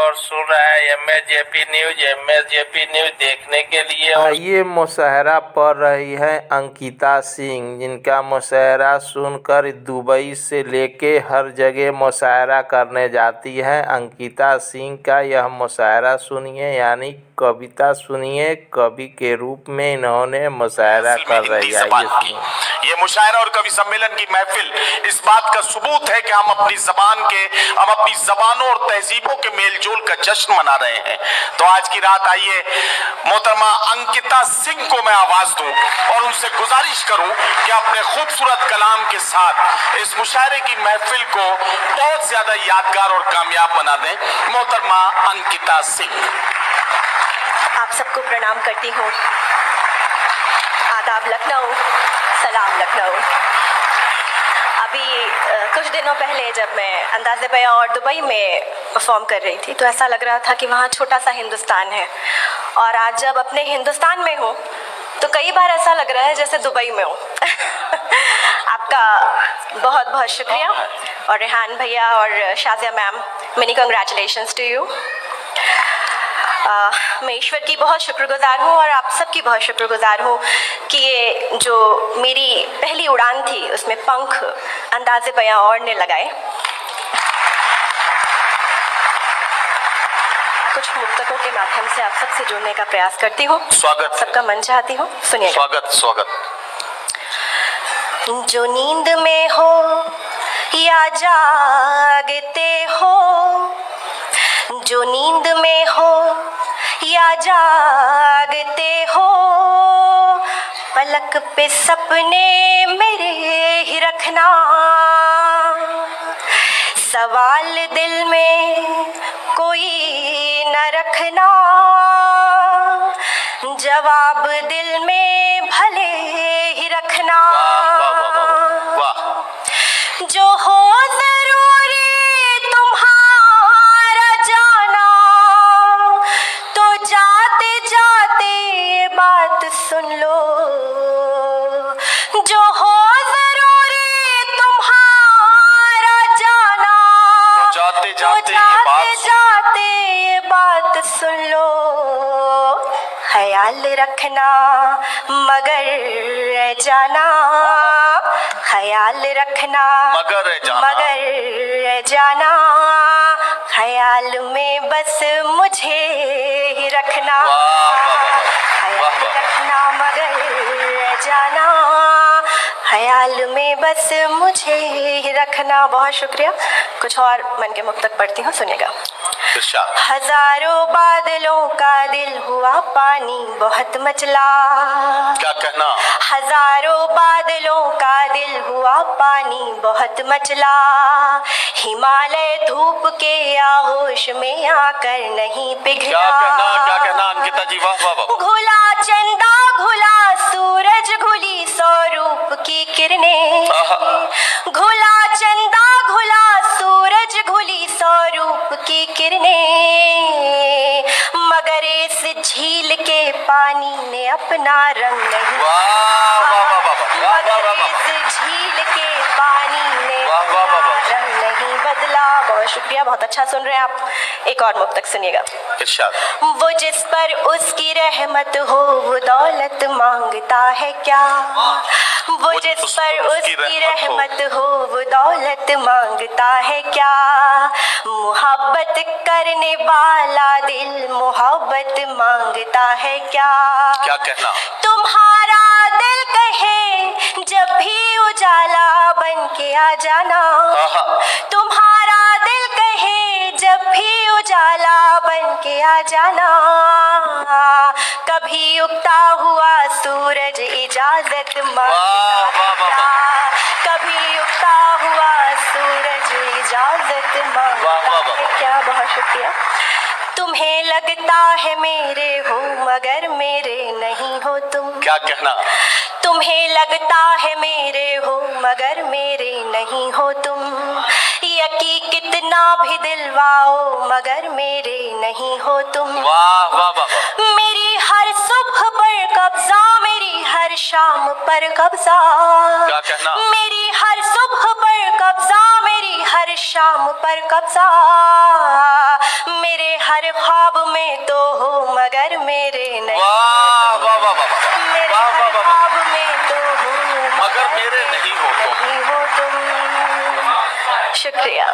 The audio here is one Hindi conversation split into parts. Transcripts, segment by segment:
और सुन रहा है MSJP न्यूज देखने के लिए। और ये मुशायरा पढ़ रही है अंकिता सिंह, जिनका मुशायरा सुनकर दुबई से लेके हर जगह मुशायरा करने जाती है। अंकिता सिंह का यह मुशायरा सुनिए, यानी कविता सुनिए। कवि के रूप में इन्होंने मुशायरा कर रही है। ये मुशायरा और कवि सम्मेलन की महफिल इस बात का सबूत है कि हम अपनी जबानों और तहजीबों के मेलजोल का जश्न मना रहे हैं। तो आज की रात आइए मोहतरमा अंकिता सिंह को मैं आवाज दूं और उनसे गुजारिश करूं कि अपने खूबसूरत कलाम के साथ इस मुशायरे की महफिल को बहुत ज्यादा यादगार और कामयाब बना दें। मोहतरमा अंकिता सिंह। आप सबको प्रणाम करती हूँ। आदाब लखनऊ, सलाम लखनऊ। अभी कुछ दिनों पहले जब मैं अंदाज़े बयां और दुबई में परफॉर्म कर रही थी तो ऐसा लग रहा था कि वहाँ छोटा सा हिंदुस्तान है, और आज जब अपने हिंदुस्तान में हूँ तो कई बार ऐसा लग रहा है जैसे दुबई में हूँ। आपका बहुत बहुत शुक्रिया, और रेहान भैया और Shazia ma'am, many congratulations to you. मैं ईश्वर की बहुत शुक्रगुजार हूँ और आप सबकी बहुत शुक्रगुजार हूँ कि ये जो मेरी पहली उड़ान थी उसमें पंख अंदाज़े बयां और ने लगाए। कुछ मुक्तकों के माध्यम से आप सबसे जुड़ने का प्रयास करती हूँ। स्वागत। सबका मन चाहती हूँ, सुनिए। स्वागत। जो नींद में हो या जागते हो, जो नींद में हो या जागते हो, पलक पे सपने मेरे ही रखना। सवाल दिल में कोई न रखना, जवाब दिल में भले ही रखना। जो हो जरूरी तुम्हारा जाना, तो जाते जाते बात सुन लो। जो हो जरूरी तुम्हारा जाना, जाते जाते बात सुन लो। ख्याल रखना मगर जाना, ख्याल रखना मगर जाना, ख्याल में बस मुझे ही रखना। ख्याल रखना मगर जाना, ख्याल में बस मुझे ही रखना। बहुत शुक्रिया। कुछ और मन के मुक्तक पढ़ती हूँ, सुनिएगा। हजारों बादलों का दिल हुआ पानी बहुत मचला। क्या कहना? हजारों बादलों का दिल हुआ पानी बहुत मचला। हिमालय धूप के आगोश में आकर नहीं पिघला। क्या कहना अंकिता जी? वाह। घुला चंदा घुला सूरज, घुली स्वरूप की किरणें। घुला चंदा घुला सूरज, घुली स्वरूप की किरणें, मगर इस झील के पानी ने अपना रंग नहीं। इस झील के पानी ने अपना रंग नहीं बदला। बहुत शुक्रिया, बहुत अच्छा सुन रहे हैं आप। एक और मुक्तक सुनिएगा। वो जिस पर उसकी रहमत हो वो दौलत मांगता है क्या? वो जिस पर उसकी रहमत हो वो दौलत मांगता है क्या? मोहब्बत करने वाला दिल मोहब्बत मांगता है क्या? क्या कहना? तुम्हारा दिल कहे जब भी उजाला बन के आ जाना। तुम्हारा दिल कहे जब भी उजाला बन के आ जाना। कभी उगता हुआ सूरज इजाजत मांगता, कभी उगता हुआ सूरज इजाजत मांगता है क्या? बहुत शुक्रिया। तुम्हें लगता है मेरे हो मगर मेरे नहीं हो तुम। क्या कहना? तुम्हें लगता है मेरे हो मगर मेरे नहीं हो तुम। यकी कितना भी दिलवाओ मगर मेरे नहीं हो तुम। वाह। मेरी हर सुबह पर कब्जा, मेरी हर शाम पर कब्जा। क्या कहना? मेरी हर सुबह पर कब्जा, मेरी हर शाम पर कब्जा। मेरे हर ख्वाब में तो हो मगर मेरे नहीं। वाह वाह वाह वाह, मेरे वाह, हर वाह, वाह, ख्वाब में तो हो मगर मेरे नहीं हो तुम। नहीं हो तुम। शुक्रिया।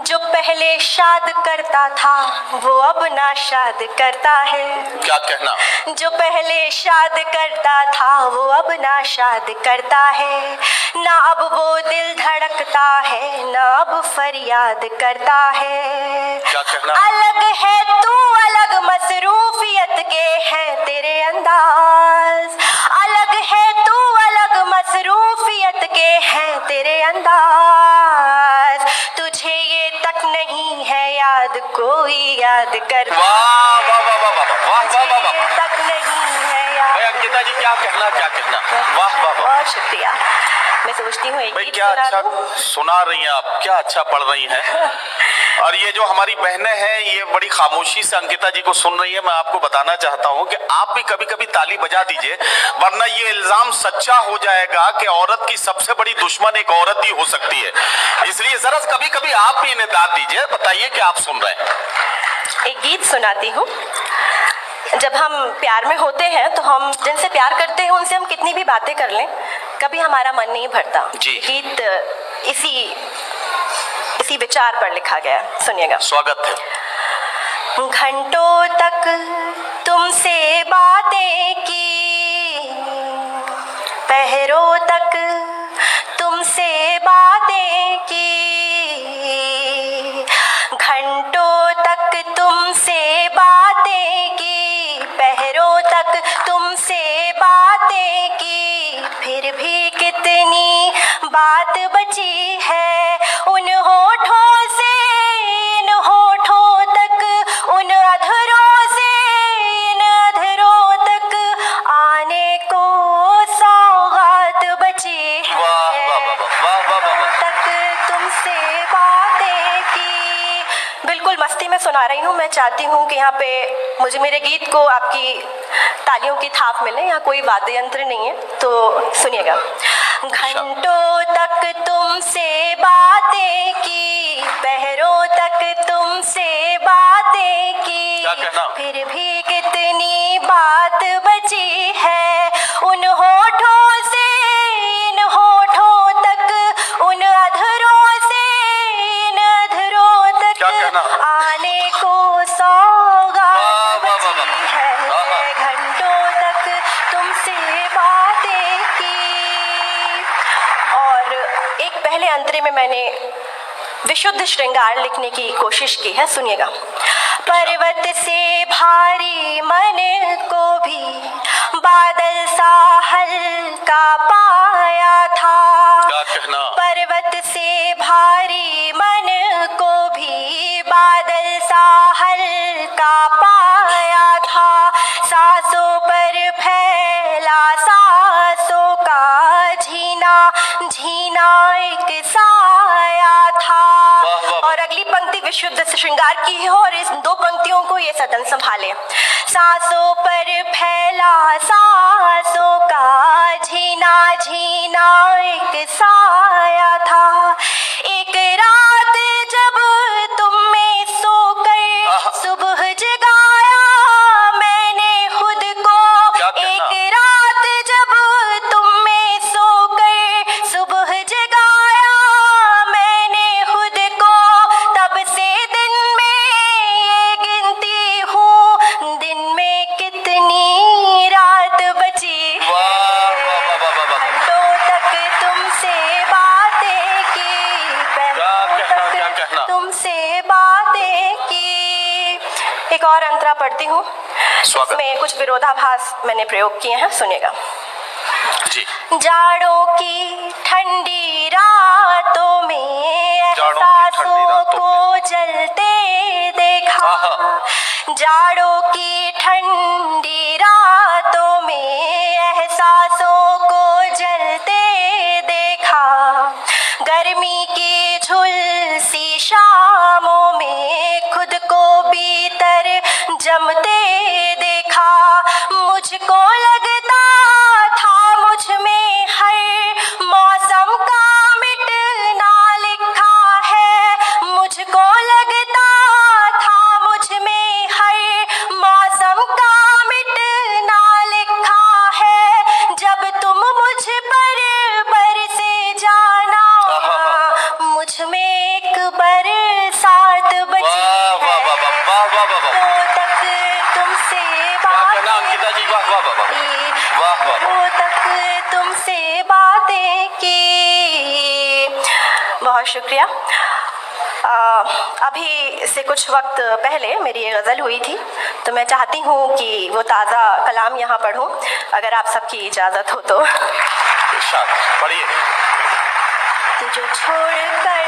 जो पहले शाद करता था वो अब ना शाद करता है। क्या कहना? जो पहले शाद करता था वो अब ना शाद करता है। ना अब वो दिल धड़कता है ना अब फरियाद करता है। क्या कहना? अलग है तू अलग मसरूफियत के हैं तेरे अंदाज। अलग है तू अलग मसरूफियत के हैं तेरे अंदाज। तुझे ये तक नहीं है याद कोई याद कर। वाह वाह वाह वाह वाह वाह वाह वाह वाह, तक नहीं है याद। भाई अंकिता जी क्या कहना, क्या कहना, वाह वाह वाह। बहुत शुक्रिया। मैं सोचती हूँ एक भाई गीत क्या सुना अच्छा दूं। सुना रही हैं आप, क्या अच्छा पढ़ रही हैं। और ये जो हमारी बहनें हैं ये बड़ी खामोशी से अंकिता जी को सुन रही है। मैं आपको बताना चाहता हूँ कि आप भी कभी कभी ताली बजा दीजिए, वरना ये इल्जाम सच्चा हो जाएगा कि औरत की सबसे बड़ी दुश्मन एक औरत ही हो सकती है। इसलिए जरा कभी कभी आप भी इन्हें दाद दीजिए। बताइए कि आप सुन रहे हैं। एक गीत सुनाती हूँ। जब हम प्यार में होते हैं तो हम जिनसे प्यार करते हैं उनसे हम कितनी भी बातें कर लें कभी हमारा मन नहीं भरता। जी। गीत इसी विचार पर लिखा गया है, सुनिएगा। स्वागत है। घंटों तक तुमसे बातें की, पहरों तक तुमसे बातें की, घंटों तक तुमसे बातें की, पहरों तक तुमसे बातें की, फिर भी कितनी बात बची है उन होठों से इन होठों तक, उन अधरों से इन अधरों तक आने को सौगात बची है। तक तुमसे बातें की। बिल्कुल मस्ती में सुना रही हूँ। मैं चाहती हूँ कि यहाँ पे मुझे मेरे गीत को आपकी तालियों की थाप मिले। यहाँ कोई वाद्य यंत्र नहीं है तो सुनिएगा। घंटों तक तुमसे बातें की, पहरों तक तुमसे बातें की, फिर भी कितनी बात बची है उन होठों से इन होठों तक, उन अधरों से इन अधरों तक आने को सौगात बची है। घंटों तक तुमसे बातें की। और एक पहले अंतरे में मैंने विशुद्ध श्रृंगार लिखने की कोशिश की है, सुनिएगा। पर्वत से भारी मन को भी बादल सा हल्का पाया था। पर्वत से भारी मन को भी बादल सा हल्का पाया था। सांसों पर फैला सांसों का झीना झीना एक साया था। और अगली पंक्ति विशुद्ध श्रृंगार की है और इस दो पंक्तियों को ये सदन संभाले। सांसों पर फैला सांसों का झीना झीना एक साया था। एक रात जब तुम में सोकर सुबह जगाया मैंने खुद को। एक रात जब तुम में सोकर सुबह जगाया मैंने खुद को। तब से दिन में ये गिनती हूँ दिन में कितनी रात बची है। घंटों तक तुमसे बातें की, पहरों तक तुमसे बातें की। एक और अंतरा पढ़ती हूँ। इसमें कुछ विरोधाभास मैंने प्रयोग किए हैं, सुनिएगा। जाड़ों की ठंडी रातों में एहसासों को जलते देखा। जाड़ों की ठंडी रातों में एहसासों को जलते देखा। गर्मी की झुलसी शामों में खुद को भीतर जमते देखा। मुझको लगता था मुझ में हर मौसम का मिटना लिखा है। मुझको लगता मीता जी, वाह वाह वाह वाह वाह वाह। वो तक तुमसे बातें की। बहुत शुक्रिया। अभी से कुछ वक्त पहले मेरी ये गज़ल हुई थी, तो मैं चाहती हूँ कि वो ताज़ा कलाम यहाँ पढ़ूँ, अगर आप सबकी इजाज़त हो तो। इरशाद, पढ़िए। तुझे छोड़कर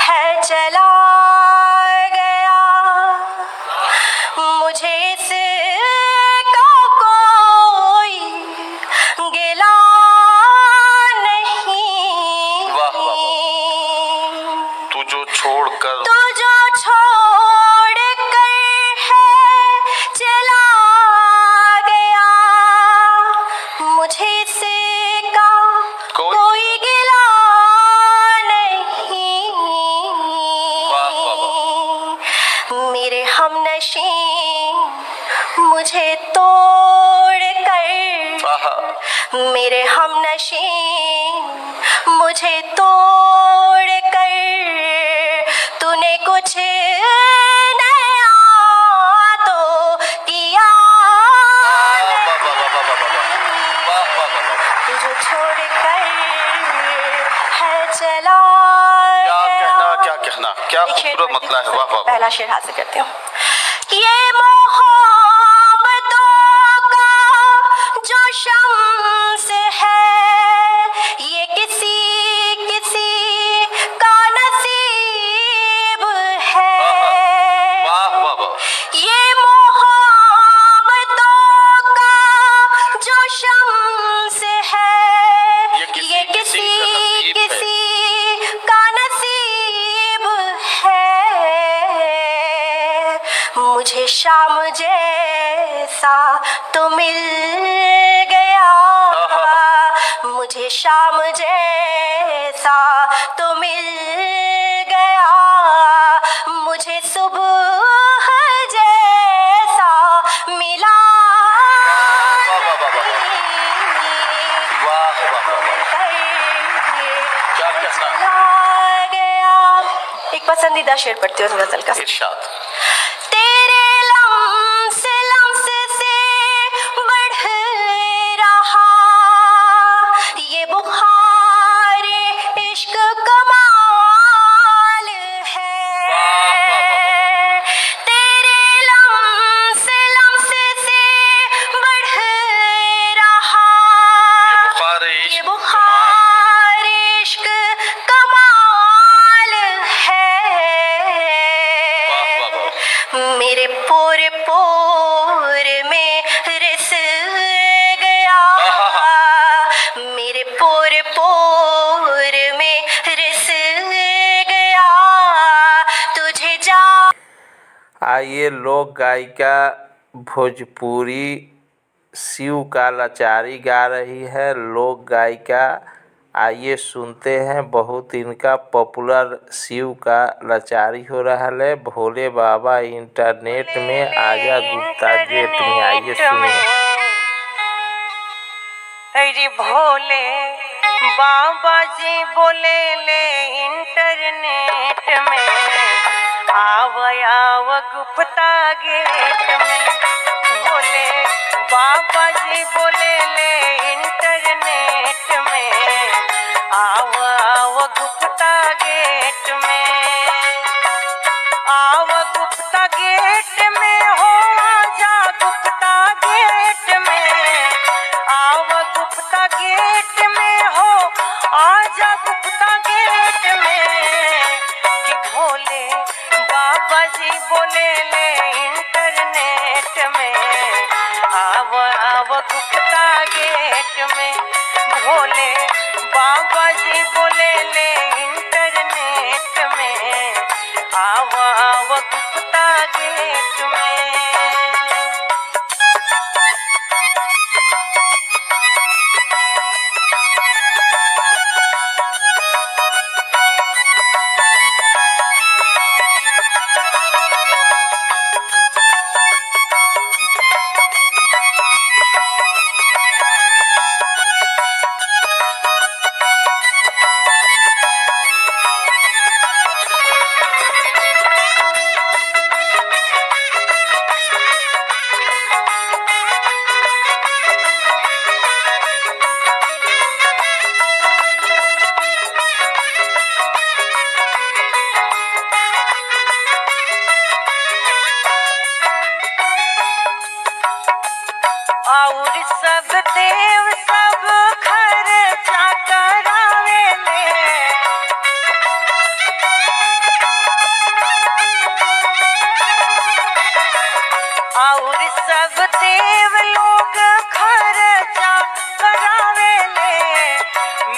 है चला गया, मुझे इसका कोई गिला नहीं। वाह वाह वाह। तू जो छोड़कर है चला गया, मुझे इसका कोई गिला नहीं। वाह वाह वाह। मेरे हमनशी मुझे तोड़ कर, मेरे हमनशी मुझे तोड़ कर, तूने कुछ नया तो किया नहीं। तुझे छोड़ कर है चला गया। क्या कहना, क्या खूबसूरत मतला है। वाह वाह। पहला शेर हासिल करती हूँ। ये मोहब्बतों का जो शम्स है, ये किसी किसी का नसीब है। वाह वाह वाह। ये मोहब्बतों का जो शम्स है, ये किसी किसी का नसीब है। मुझे शाम जैसा तो मिल गया, मुझे शाम जैसा तो मिल गया, मुझे सुबह जैसा मिला गया। एक पसंदीदा शेर पढ़ती हूँ गजल का। इरशाद। तेरे लम्स से बढ़ रहा ये बुखार इश्क कमाल है। तेरे लम्स से बढ़ रहा ये बुखार इश्क कमाल है। मेरे पोर पोर में रिस गया, मेरे पोर पोर में रिस गया, तुझे जा। आइए लोक गायिका भोजपुरी शिव का लाचारी गा रही है। लोक गायिका, आइए सुनते हैं। बहुत इनका पॉपुलर शिव का लाचारी हो रहा है। भोले बाबा इंटरनेट में, आजा गुप्ता गेट में। आइए सुनिए। अरे भोले बाबा जी बोले ले इंटरनेट में, आव गुप्ता गेट में। भोले बाबा जी बोले ले इंटरनेट में, आव गुप्ता गेट में। आव गुप्ता गेट में हो, आजा गुप्ता गेट में। आव गुप्ता गेट में हो, आजा गुप्ता गेट में। कि भोले बाबा जी बोले ले इंटरनेट में, आव गुप्ता गेट में। भोले बाबा जी बोले ले इंटरनेट में, आव गुप्ता गेट में। सब देव सब खर्चा करावेले, और सब देव लोग खर्चा करावेले,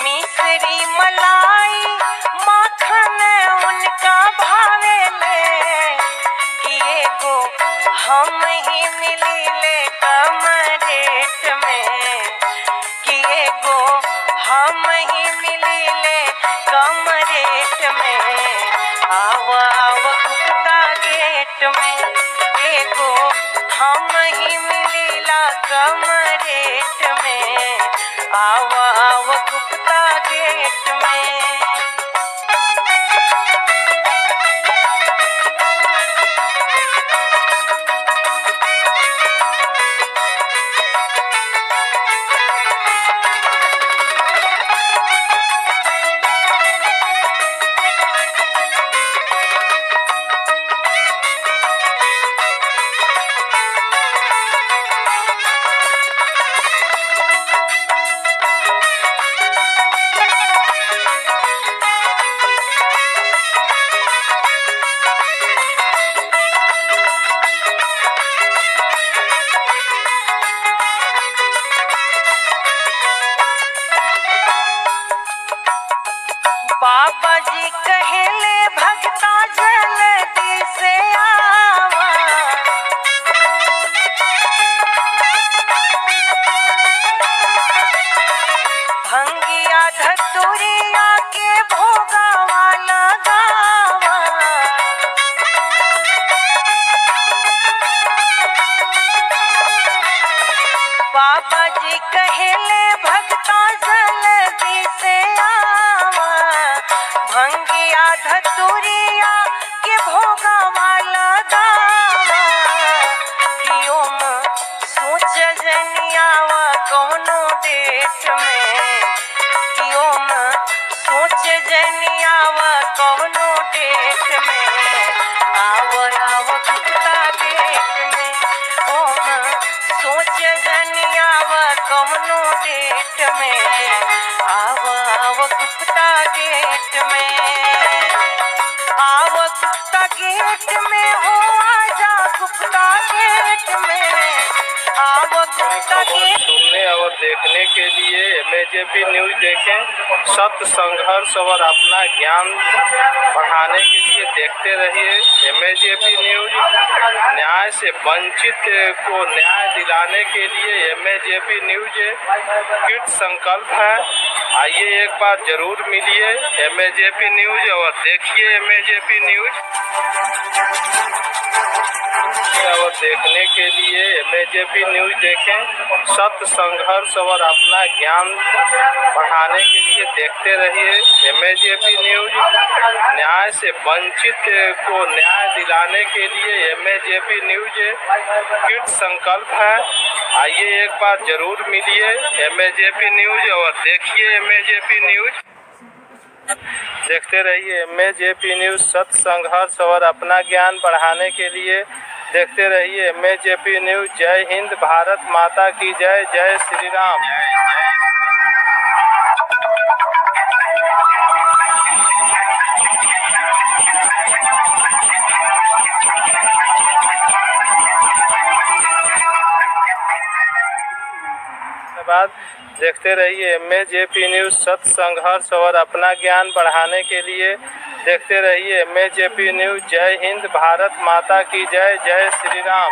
मिश्री मलाई माखन उनका भावेले, कि एगो हम ही मिलिले कम रेट में, कि एगो हम ही मिलिले कम रेट में, आव आव गुप्ता गेट में, एगो हम ही मिलिला कम रेट में, आव आव गुप्ता गेट में। बाबा जी कहेले भगता जल्दी से आवा, भंगिया धतुरिया के भोगावा लगावा, बाबा जी कहेले भगता जल्दी से आवा, भंगिया धतुरिया के भोगावा लगावा, कि ओम सोच जनियावा कौनो डेट में, कि ओम सोच जनियावा कौनो डेट में, आव आव गुप्ता गेट में, ओम सोच जनियावा कौनो डेट में, आव आव गुप्ता गेट में, आव गुप्ता गेट में, हो आजा गुप्ता गेट में, आव गुप्ता गेट। सुनने और देखने के लिए MAJP न्यूज देखें, सत्य संघर्ष और अपना ज्ञान बढ़ाने के लिए देखते रहिए MAJP न्यूज। न्याय से वंचित को न्याय दिलाने के लिए MAJP न्यूज कृत संकल्प है। आइए एक बार जरूर मिलिए MAJP न्यूज और देखिए MAJP न्यूज। और देखने के लिए MAJP न्यूज देखें, सत्य संघर्ष और अपना ज्ञान बढ़ाने के लिए देखते रहिए MAJP न्यूज। न्याय से वंचित को न्याय दिलाने के लिए MAJP न्यूज कृत संकल्प है। आइए एक बार जरूर मिलिए MAJP न्यूज और देखिए MAJP न्यूज। देखते रहिए MAJP न्यूज, सत्य संघर्ष और अपना ज्ञान बढ़ाने के लिए देखते रहिए MAJP न्यूज। जय हिंद, भारत माता की जय, जय श्री राम। धन्यवाद। देखते रहिए MAJP न्यूज, सत्य संघर्ष और अपना ज्ञान बढ़ाने के लिए देखते रहिए MAJP न्यूज। जय हिंद, भारत माता की जय, जय श्री राम।